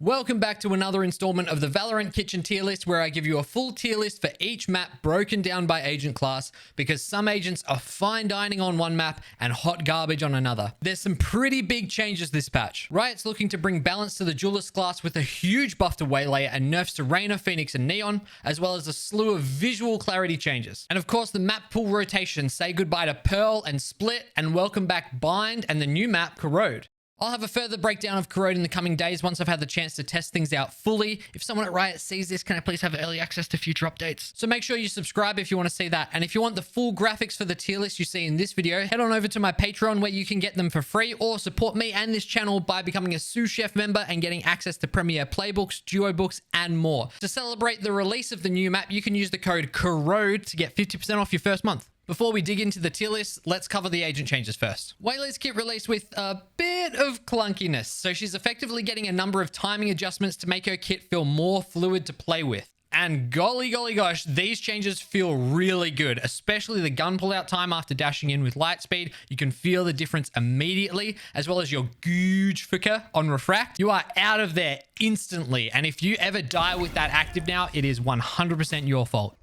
Welcome back to another installment of the Valorant Kitchen Tier List, where I give you a full tier list for each map broken down by agent class, because some agents are fine dining on one map and hot garbage on another. There's some pretty big changes this patch. Riot's looking to bring balance to the duelist class with a huge buff to Waylayer and nerfs to Reyna, Phoenix and Neon, as well as a slew of visual clarity changes. And of course, the map pool rotations say goodbye to Pearl and Split and welcome back Bind and the new map Corrode. I'll have a further breakdown of Corrode in the coming days once I've had the chance to test things out fully. If someone at Riot sees this, can I please have early access to future updates? So make sure you subscribe if you want to see that. And if you want the full graphics for the tier list you see in this video, head on over to my Patreon where you can get them for free, or support me and this channel by becoming a sous chef member and getting access to Premiere playbooks, duo books, and more. To celebrate the release of the new map, you can use the code Corrode to get 50% off your first month. Before we dig into the tier list, let's cover the agent changes first. Waylayer's kit released with a bit of clunkiness, so she's effectively getting a number of timing adjustments to make her kit feel more fluid to play with. And golly gosh, these changes feel really good, especially the gun pullout time after dashing in with light speed. You can feel the difference immediately, as well as your huge flicker on refract. You are out of there instantly, and if you ever die with that active now, it is 100% your fault.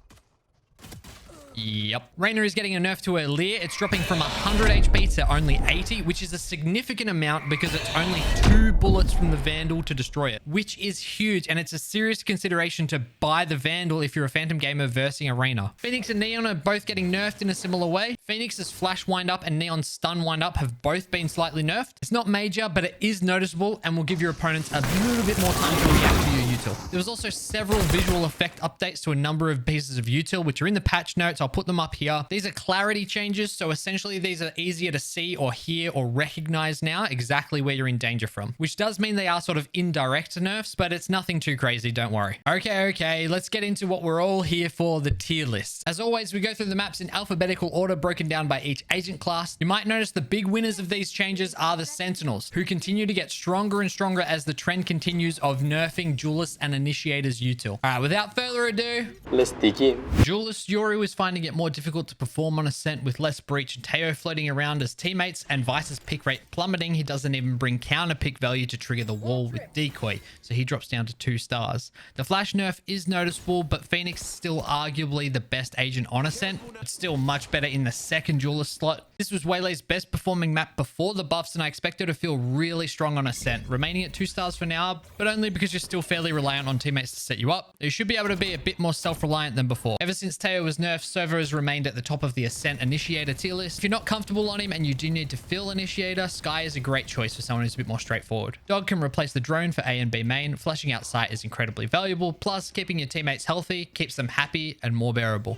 Yep. Reyna is getting a nerf to her Leer. It's dropping from 100 HP to only 80, which is a significant amount because it's only 2 bullets from the Vandal to destroy it, which is huge, and it's a serious consideration to buy the Vandal if you're a Phantom gamer versing a Reyna. Phoenix and Neon are both getting nerfed in a similar way. Phoenix's flash wind up and Neon's stun wind up have both been slightly nerfed. It's not major, but it is noticeable and will give your opponents a little bit more time to react to your util. There was also several visual effect updates to a number of pieces of util, which are in the patch notes. I'll put them up here. These are clarity changes, so essentially these are easier to see or hear or recognize now exactly where you're in danger from, which does mean they are sort of indirect nerfs, but it's nothing too crazy, don't worry. Okay, let's get into what we're all here for, the tier list. As always, we go through the maps in alphabetical order broken down by each agent class. You might notice the big winners of these changes are the Sentinels, who continue to get stronger and stronger as the trend continues of nerfing duelists and initiators util. All right, without further ado, let's dig in. Duelist Yoru is finding it more difficult to perform on Ascent with less breach and Teo floating around as teammates, and Vice's pick rate plummeting. He doesn't even bring counter pick value to trigger the wall with decoy, so he drops down to 2 stars. The flash nerf is noticeable, but Phoenix is still arguably the best agent on Ascent. It's still much better in the second duelist slot. This was Waylayer's best performing map before the buffs, and I expect her to feel really strong on Ascent, remaining at 2 stars for now, but only because you're still fairly reliant on teammates to set you up. You should be able to be a bit more self-reliant than before. Ever since Teo was nerfed, Server has remained at the top of the Ascent Initiator tier list. If you're not comfortable on him and you do need to fill Initiator, Skye is a great choice for someone who's a bit more straightforward. Dog can replace the drone for A and B main. Flashing out sight is incredibly valuable, plus keeping your teammates healthy keeps them happy and more bearable.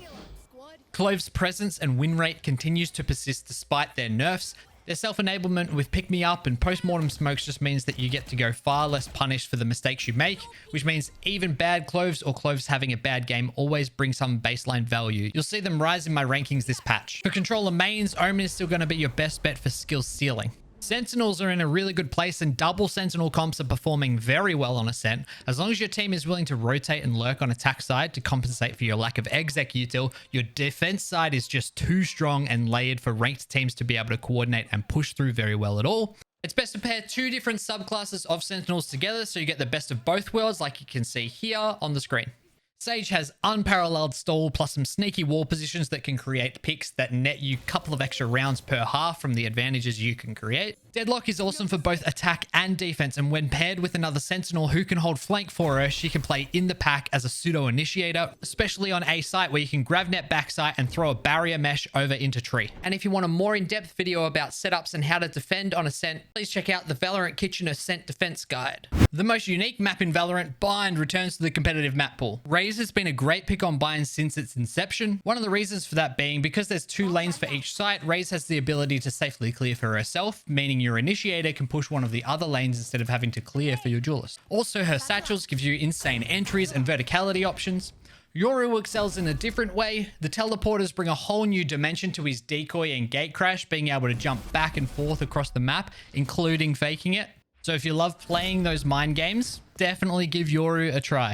Clove's presence and win rate continues to persist despite their nerfs. Their self-enablement with pick-me-up and post-mortem smokes just means that you get to go far less punished for the mistakes you make, which means even bad Cloves or Cloves having a bad game always bring some baseline value. You'll see them rise in my rankings this patch. For controller mains, Omen is still going to be your best bet for skill ceiling. Sentinels are in a really good place, and double Sentinel comps are performing very well on Ascent. As long as your team is willing to rotate and lurk on attack side to compensate for your lack of exec util, your defense side is just too strong and layered for ranked teams to be able to coordinate and push through very well at all. It's best to pair 2 different subclasses of Sentinels together so you get the best of both worlds, like you can see here on the screen. Sage has unparalleled stall plus some sneaky wall positions that can create picks that net you a couple of extra rounds per half from the advantages you can create. Deadlock is awesome for both attack and defense, and when paired with another Sentinel who can hold flank for her, she can play in the pack as a pseudo initiator, especially on A site where you can grav net backside and throw a barrier mesh over into tree. And if you want a more in-depth video about setups and how to defend on Ascent, please check out the Valorant Kitchen Ascent Defense Guide. The most unique map in Valorant, Bind, returns to the competitive map pool. Raze has been a great pick on Bind since its inception. One of the reasons for that being because there's 2 lanes for each site, Raze has the ability to safely clear for herself, meaning your initiator can push one of the other lanes instead of having to clear for your duelist. Also, her satchels give you insane entries and verticality options. Yoru excels in a different way. The teleporters bring a whole new dimension to his decoy and gate crash, being able to jump back and forth across the map, including faking it. So if you love playing those mind games, definitely give Yoru a try.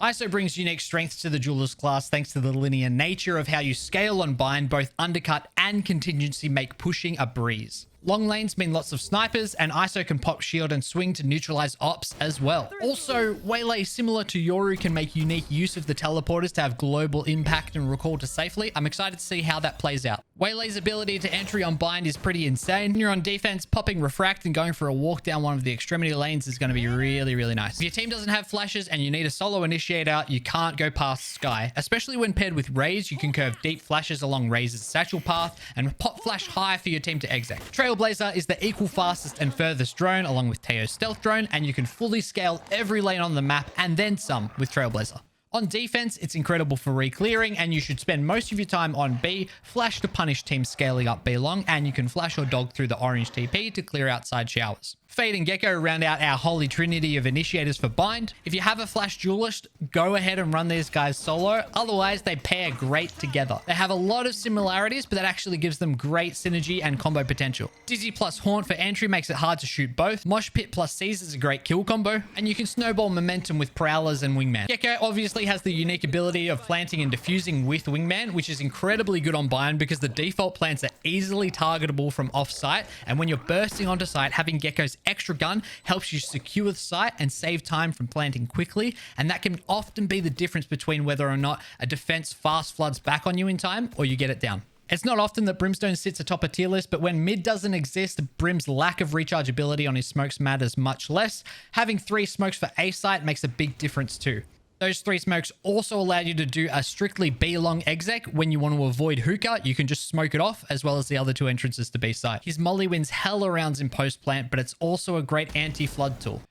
ISO brings unique strengths to the duelist class thanks to the linear nature of how you scale on Bind. Both undercut and contingency make pushing a breeze. Long lanes mean lots of snipers, and ISO can pop shield and swing to neutralize ops as well. Also, Waylay, similar to Yoru, can make unique use of the teleporters to have global impact and recall to safely. I'm excited to see how that plays out. Waylay's ability to entry on bind is pretty insane. When you're on defense, popping refract and going for a walk down one of the extremity lanes is going to be really, really nice. If your team doesn't have flashes and you need a solo initiator, you can't go past Sky. Especially when paired with Raze, you can curve deep flashes along Raze's satchel path and pop flash high for your team to exec. Trailblazer is the equal fastest and furthest drone along with Teo's stealth drone, and you can fully scale every lane on the map and then some with Trailblazer. On defense, it's incredible for re-clearing, and you should spend most of your time on B, flash to punish teams scaling up B long, and you can flash or dog through the orange TP to clear outside showers. Fade and Gecko round out our holy trinity of initiators for bind. If you have a flash duelist, go ahead and run these guys solo. Otherwise, they pair great together. They have a lot of similarities, but that actually gives them great synergy and combo potential. Dizzy plus Haunt for entry makes it hard to shoot both. Mosh Pit plus Seize is a great kill combo, and you can snowball momentum with Prowlers and Wingman. Gecko obviously has the unique ability of planting and diffusing with Wingman, which is incredibly good on bind because the default plants are easily targetable from off-site, and when you're bursting onto site, having Gecko's extra gun helps you secure the site and save time from planting quickly, and that can often be the difference between whether or not a defense fast floods back on you in time or you get it down. It's not often that Brimstone sits atop a tier list, but when mid doesn't exist, Brim's lack of rechargeability on his smokes matters much less. Having 3 smokes for A site makes a big difference too. Those 3 smokes also allow you to do a strictly B long exec. When you want to avoid hookah, you can just smoke it off, as well as the other 2 entrances to B site. His molly wins hella rounds in post plant, but it's also a great anti-flood tool.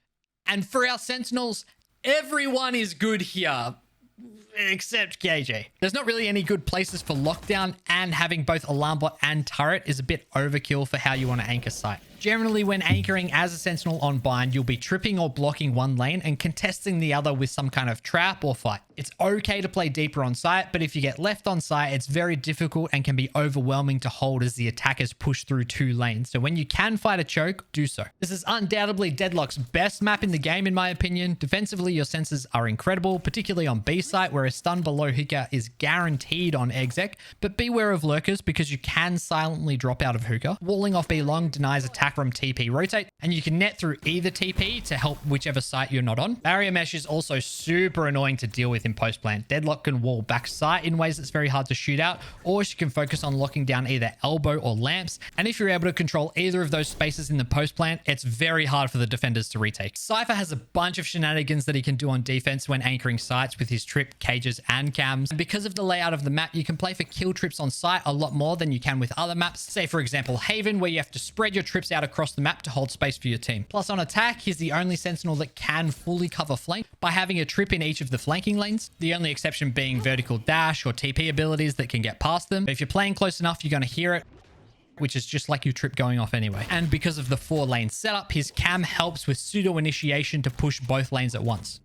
And for our sentinels, everyone is good here, except KJ. There's not really any good places for lockdown, and having both alarm bot and turret is a bit overkill for how you want to anchor site. Generally, when anchoring as a sentinel on bind, you'll be tripping or blocking one lane and contesting the other with some kind of trap or fight. It's okay to play deeper on site, but if you get left on site, it's very difficult and can be overwhelming to hold as the attackers push through 2 lanes. So when you can fight a choke, do so. This is undoubtedly Deadlock's best map in the game, in my opinion. Defensively, your senses are incredible, particularly on B site, where a stun below hookah is guaranteed on exec, but beware of lurkers because you can silently drop out of hookah. Walling off B long denies attack from TP rotate, and you can net through either TP to help whichever site you're not on. Barrier mesh is also super annoying to deal with in post plant. Deadlock can wall back site in ways that's very hard to shoot out, or she can focus on locking down either elbow or lamps, and if you're able to control either of those spaces in the post plant, it's very hard for the defenders to retake. Cypher has a bunch of shenanigans that he can do on defense when anchoring sites with his trip, cages, and cams. And because of the layout of the map, you can play for kill trips on site a lot more than you can with other maps. Say for example Haven, where you have to spread your trips out across the map to hold space for your team. Plus on attack, he's the only sentinel that can fully cover flank by having a trip in each of the flanking lanes, the only exception being vertical dash or TP abilities that can get past them. But if you're playing close enough, you're going to hear it, which is just like your trip going off anyway. And because of the 4-lane setup, his cam helps with pseudo initiation to push both lanes at once.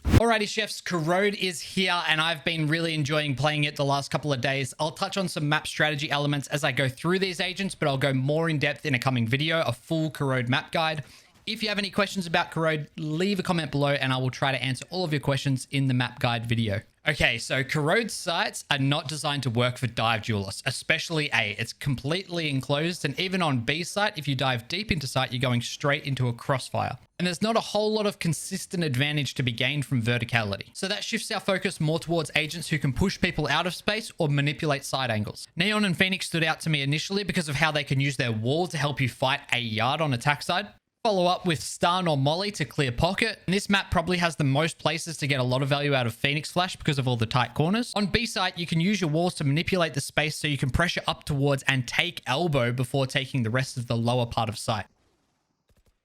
Alrighty chefs, Corrode is here and I've been really enjoying playing it the last couple of days. I'll touch on some map strategy elements as I go through these agents, but I'll go more in depth in a coming video, a full Corrode map guide. If you have any questions about Corrode, leave a comment below and I will try to answer all of your questions in the map guide video. Okay, so Corrode's sites are not designed to work for dive duelists, especially A. It's completely enclosed, and even on B site, if you dive deep into site, you're going straight into a crossfire. And there's not a whole lot of consistent advantage to be gained from verticality. So that shifts our focus more towards agents who can push people out of space or manipulate side angles. Neon and Phoenix stood out to me initially because of how they can use their wall to help you fight a yard on attack side. Follow up with Stun or Molly to clear pocket. And this map probably has the most places to get a lot of value out of Phoenix Flash because of all the tight corners. On B site, you can use your walls to manipulate the space so you can pressure up towards and take elbow before taking the rest of the lower part of site.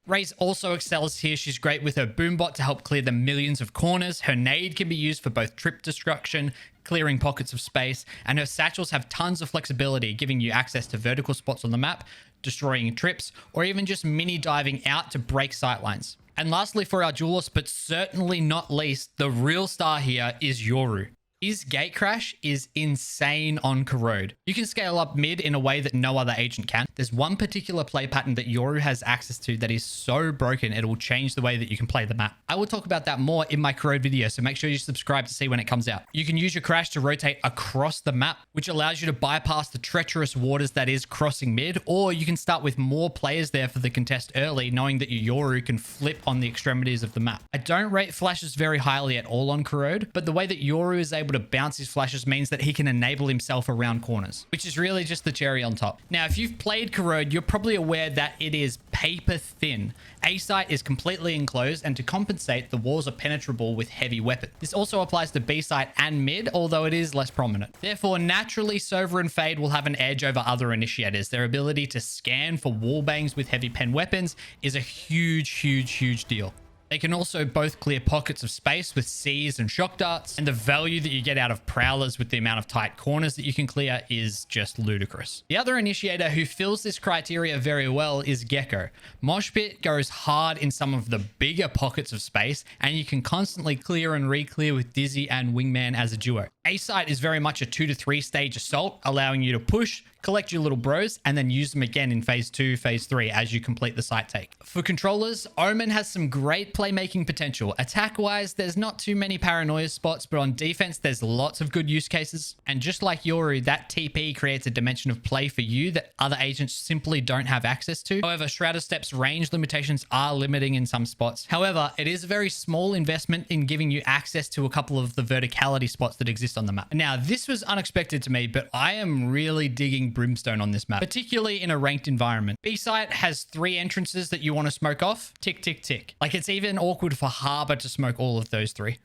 Raze also excels here. She's great with her boombot to help clear the millions of corners. Her nade can be used for both trip destruction, clearing pockets of space, and her satchels have tons of flexibility, giving you access to vertical spots on the map, destroying trips, or even just mini diving out to break sightlines. And lastly, for our duelist, but certainly not least, the real star here is Yoru. His gate crash is insane on Corrode. You can scale up mid in a way that no other agent can. there's one particular play pattern that Yoru has access to that is so broken it will change the way that you can play the map. I will talk about that more in my Corrode video, so make sure you subscribe to see when it comes out. You can use your crash to rotate across the map, which allows you to bypass the treacherous waters that is crossing mid, or you can start with more players there for the contest early, knowing that your Yoru can flip on the extremities of the map. I don't rate flashes very highly at all on Corrode, but the way that Yoru is able to bounce his flashes means that he can enable himself around corners, which is really just the cherry on top. Now, if you've played Corrode, you're probably aware that it is paper thin. A site is completely enclosed, and to compensate, the walls are penetrable with heavy weapons. This also applies to B site and mid, although it is less prominent. Therefore, naturally, Sova and Fade will have an edge over other initiators. Their ability to scan for wall bangs with heavy pen weapons is a huge deal. They can also both clear pockets of space with Cs and shock darts, and the value that you get out of prowlers with the amount of tight corners that you can clear is just ludicrous. The other initiator who fills this criteria very well is Gecko. Moshpit goes hard in some of the bigger pockets of space, and you can constantly clear and re-clear with Dizzy and Wingman as a duo. A-site is very much a 2 to 3 stage assault, allowing you to push, collect your little bros, and then use them again in phase 2, phase 3 as you complete the site take. For controllers, Omen has some great playmaking potential. Attack-wise, there's not too many paranoia spots, but on defense, there's lots of good use cases. And just like Yoru, that TP creates a dimension of play for you that other agents simply don't have access to. However, Shrouded Step's range limitations are limiting in some spots. However, it is a very small investment in giving you access to a couple of the verticality spots that exist on the map. Now, this was unexpected to me, but I am really digging Brimstone on this map, particularly in a ranked environment. B-site has 3 entrances that you want to smoke off. Tick, tick, tick. Like, it's even awkward for Harbor to smoke all of those 3.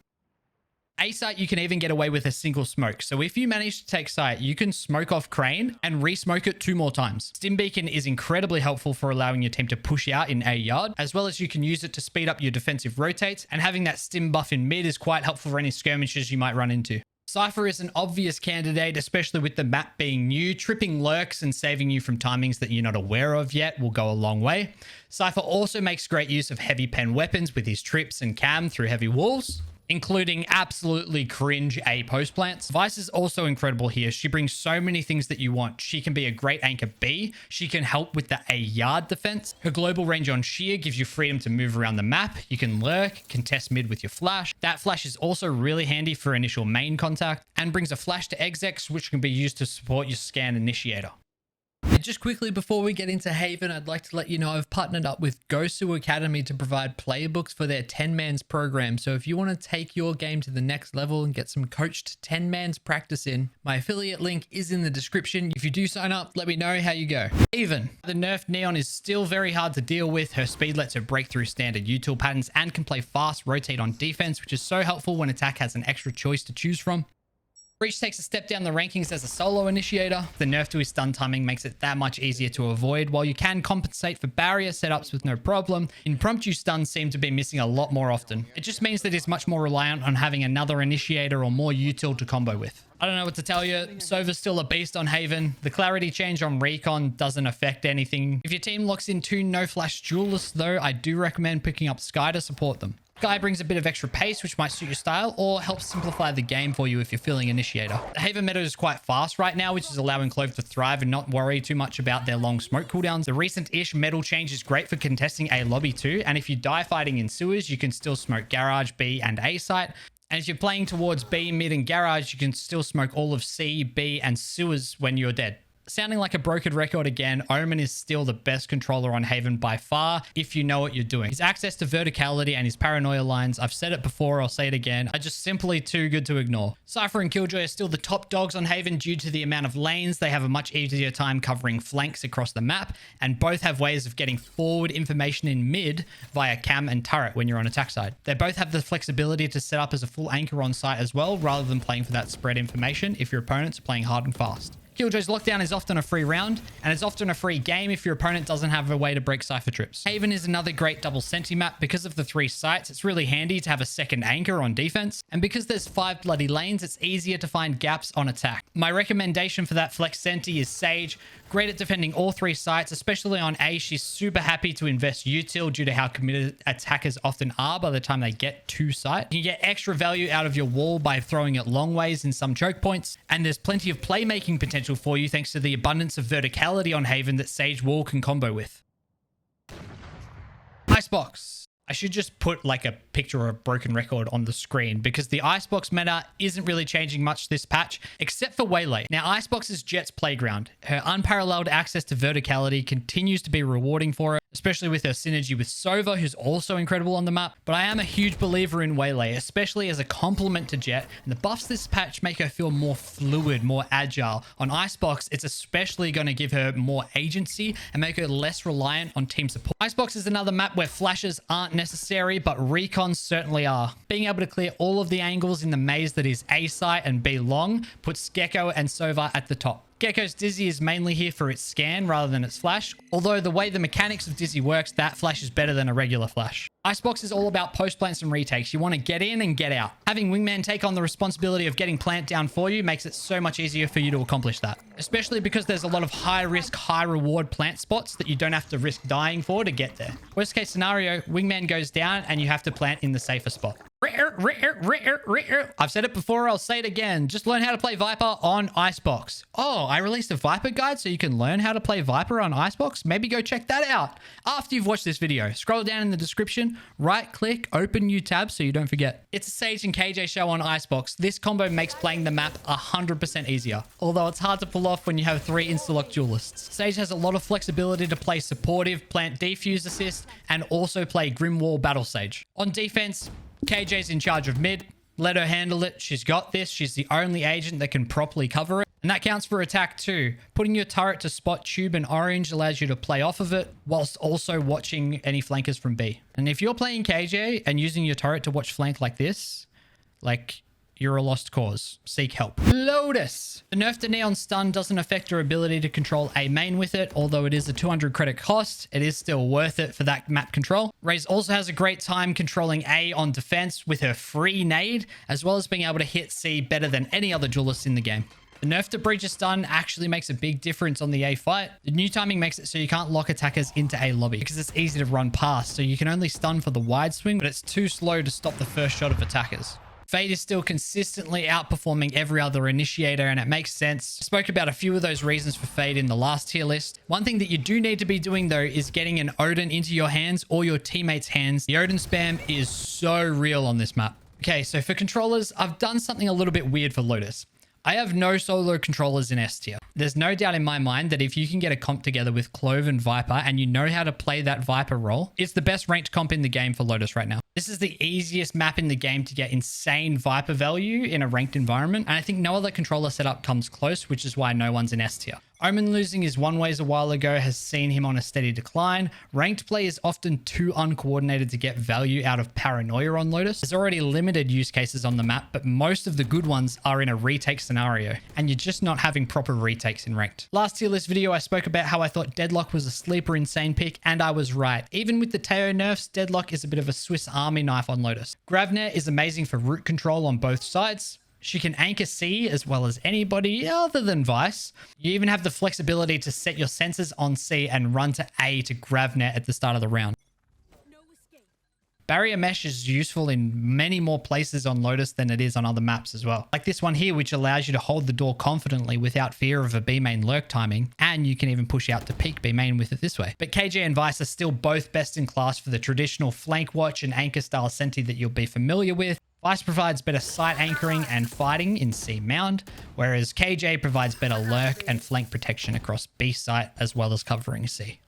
A-site, you can even get away with a single smoke. So if you manage to take site, you can smoke off Crane and re-smoke it 2 more times. Stim Beacon is incredibly helpful for allowing your team to push out in A yard, as well as you can use it to speed up your defensive rotates, and having that stim buff in mid is quite helpful for any skirmishes you might run into. Cypher is an obvious candidate, especially with the map being new. Tripping lurks and saving you from timings that you're not aware of yet will go a long way. Cypher also makes great use of heavy pen weapons with his trips and cam through heavy walls, including absolutely cringe A post plants. Vice is also incredible here. She brings so many things that you want. She can be a great anchor B. She can help with the A yard defense. Her global range on sheer gives you freedom to move around the map. You can lurk, contest mid with your flash. That flash is also really handy for initial main contact, and brings a flash to execs, which can be used to support your scan initiator. And just quickly before we get into Haven, I'd like to let you know I've partnered up with Gosy Academy to provide playbooks for their 10-mans program. So if you want to take your game to the next level and get some coached 10-mans practice in, my affiliate link is in the description. If you do sign up, let me know how you go. Haven. The nerfed Neon is still very hard to deal with. Her speed lets her break through standard util patterns and can play fast rotate on defense, which is so helpful when attack has an extra choice to choose from. Breach takes a step down the rankings as a solo initiator. The nerf to his stun timing makes it that much easier to avoid. While you can compensate for barrier setups with no problem, impromptu stuns seem to be missing a lot more often. It just means that he's much more reliant on having another initiator or more util to combo with. I don't know what to tell you. Sova's still a beast on Haven. The clarity change on Recon doesn't affect anything. If your team locks in 2 no-flash duelists though, I do recommend picking up Skye to support them. Skye brings a bit of extra pace, which might suit your style, or helps simplify the game for you if you're feeling initiator. The Haven meta is quite fast right now, which is allowing Clove to thrive and not worry too much about their long smoke cooldowns. The recent-ish metal change is great for contesting A lobby too, and if you die fighting in sewers, you can still smoke Garage, B, and A site. And if you're playing towards B, mid, and garage, you can still smoke all of C, B, and sewers when you're dead. Sounding like a broken record again, Omen is still the best controller on Haven by far if you know what you're doing. His access to verticality and his paranoia lines, I've said it before, I'll say it again, are just simply too good to ignore. Cypher and Killjoy are still the top dogs on Haven due to the amount of lanes. They have a much easier time covering flanks across the map, and both have ways of getting forward information in mid via cam and turret when you're on attack side. They both have the flexibility to set up as a full anchor on site as well, rather than playing for that spread information if your opponents are playing hard and fast. Killjoy's lockdown is often a free round, and it's often a free game if your opponent doesn't have a way to break Cypher trips. Haven is another great double senti map. Because of the 3 sites, it's really handy to have a second anchor on defense, and because there's 5 bloody lanes, it's easier to find gaps on attack. My recommendation for that flex senti is Sage. Great at defending all 3 sites, especially on A. She's super happy to invest util due to how committed attackers often are by the time they get to site. You get extra value out of your wall by throwing it long ways in some choke points, and there's plenty of playmaking potential for you thanks to the abundance of verticality on Haven that Sage Wall can combo with. Icebox. I should just put like a picture of a broken record on the screen because the Icebox meta isn't really changing much this patch, except for Waylay. Now, Icebox is Jet's playground. Her unparalleled access to verticality continues to be rewarding for her, especially with her synergy with Sova, who's also incredible on the map. But I am a huge believer in Waylay, especially as a complement to Jet, and the buffs this patch make her feel more fluid, more agile. On Icebox, it's especially going to give her more agency and make her less reliant on team support. Icebox is another map where flashes aren't necessary, but recons certainly are. Being able to clear all of the angles in the maze that is A site and B long puts Gecko and Sova at the top. Gecko's Dizzy is mainly here for its scan rather than its flash, although the way the mechanics of Dizzy works, that flash is better than a regular flash. Icebox is all about post plants and retakes. You want to get in and get out. Having Wingman take on the responsibility of getting plant down for you makes it so much easier for you to accomplish that, especially because there's a lot of high risk, high reward plant spots that you don't have to risk dying for to get there. Worst case scenario, Wingman goes down and you have to plant in the safer spot. I've said it before, I'll say it again. Just learn how to play Viper on Icebox. Oh, I released a Viper guide so you can learn how to play Viper on Icebox. Maybe go check that out after you've watched this video. Scroll down in the description, right click, open new tab so you don't forget. It's a Sage and KJ show on Icebox. This combo makes playing the map 100% easier, although it's hard to pull off when you have 3 insta-lock duelists. Sage has a lot of flexibility to play supportive, plant defuse assist, and also play Grimwall Battle Sage. On defense, KJ's in charge of mid. Let her handle it. She's got this. She's the only agent that can properly cover it. And that counts for attack too. Putting your turret to spot tube and orange allows you to play off of it whilst also watching any flankers from B. And if you're playing KJ and using your turret to watch flank like this, like, you're a lost cause. Seek help. Lotus. The nerf to Neon Stun doesn't affect your ability to control A main with it, although it is a 200 credit cost. It is still worth it for that map control. Raze also has a great time controlling A on defense with her free nade, as well as being able to hit C better than any other duelist in the game. The nerf to Breach of Stun actually makes a big difference on the A fight. The new timing makes it so you can't lock attackers into A lobby because it's easy to run past, so you can only stun for the wide swing, but it's too slow to stop the first shot of attackers. Fade is still consistently outperforming every other initiator, and it makes sense. I spoke about a few of those reasons for Fade in the last tier list. One thing that you do need to be doing though is getting an Odin into your hands or your teammates' hands. The Odin spam is so real on this map. Okay, so for controllers, I've done something a little bit weird for Lotus. I have no solo controllers in S tier. There's no doubt in my mind that if you can get a comp together with Clove and Viper and you know how to play that Viper role, it's the best ranked comp in the game for Lotus right now. This is the easiest map in the game to get insane Viper value in a ranked environment, and I think no other controller setup comes close, which is why no one's in S tier. Omen losing his one ways a while ago has seen him on a steady decline. Ranked play is often too uncoordinated to get value out of Paranoia on Lotus. There's already limited use cases on the map, but most of the good ones are in a retake scenario, and you're just not having proper retakes in ranked. Last tier list video, I spoke about how I thought Deadlock was a sleeper insane pick, and I was right. Even with the Teo nerfs, Deadlock is a bit of a Swiss Army knife on Lotus. Gravnet is amazing for root control on both sides. She can anchor C as well as anybody other than Vice. You even have the flexibility to set your sensors on C and run to A to Gravnet at the start of the round. Barrier Mesh is useful in many more places on Lotus than it is on other maps as well. Like this one here, which allows you to hold the door confidently without fear of a B main lurk timing, and you can even push out to peek B main with it this way. But KJ and Vice are still both best in class for the traditional flank watch and anchor style senti that you'll be familiar with. Vice provides better site anchoring and fighting in C Mound, whereas KJ provides better lurk and flank protection across B site as well as covering C.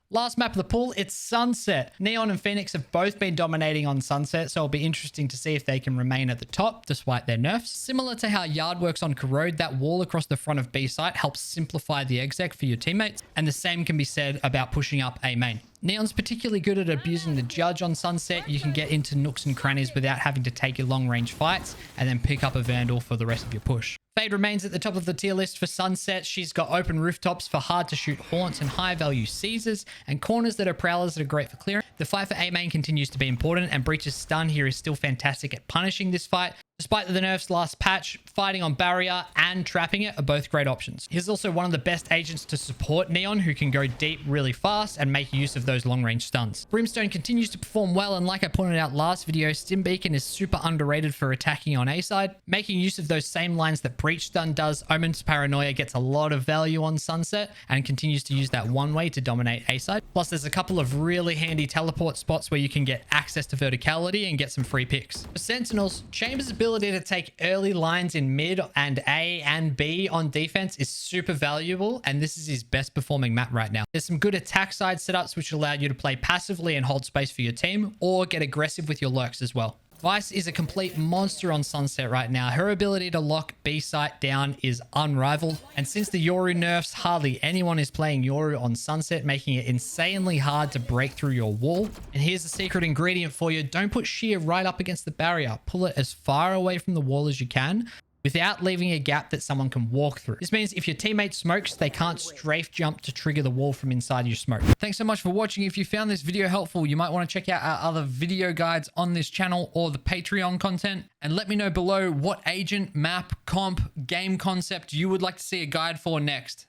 Last map of the pool, it's Sunset. Neon and Phoenix have both been dominating on Sunset, so it'll be interesting to see if they can remain at the top despite their nerfs. Similar to how Yard works on Corrode, that wall across the front of B site helps simplify the exec for your teammates, and the same can be said about pushing up A main. Neon's particularly good at abusing the Judge on Sunset. You can get into nooks and crannies without having to take your long range fights and then pick up a Vandal for the rest of your push. Fade remains at the top of the tier list for Sunset. She's got open rooftops for hard to shoot haunts and high value Caesars, and corners that are prowlers that are great for clearing. The fight for A main continues to be important, and Breach's stun here is still fantastic at punishing this fight. Despite the nerfs last patch, fighting on barrier and trapping it are both great options. He's also one of the best agents to support Neon, who can go deep really fast and make use of those long range stuns. Brimstone continues to perform well, and like I pointed out last video, Stim Beacon is super underrated for attacking on A side. Making use of those same lines that Breach Stun does, Omen's Paranoia gets a lot of value on Sunset and continues to use that one way to dominate A side. Plus there's a couple of really handy teleport spots where you can get access to verticality and get some free picks. For Sentinels, Chambers' ability to take early lines in mid and A and B on defense is super valuable, and this is his best performing map right now. There's some good attack side setups which allow you to play passively and hold space for your team, or get aggressive with your lurks as well. Vice is a complete monster on Sunset right now. Her ability to lock B site down is unrivaled. And since the Yoru nerfs, hardly anyone is playing Yoru on Sunset, making it insanely hard to break through your wall. And here's the secret ingredient for you. Don't put Sheer right up against the barrier. Pull it as far away from the wall as you can, without leaving a gap that someone can walk through. This means if your teammate smokes, they can't strafe jump to trigger the wall from inside your smoke. Thanks so much for watching. If you found this video helpful, you might want to check out our other video guides on this channel or the Patreon content. And let me know below what agent, map, comp, game concept you would like to see a guide for next.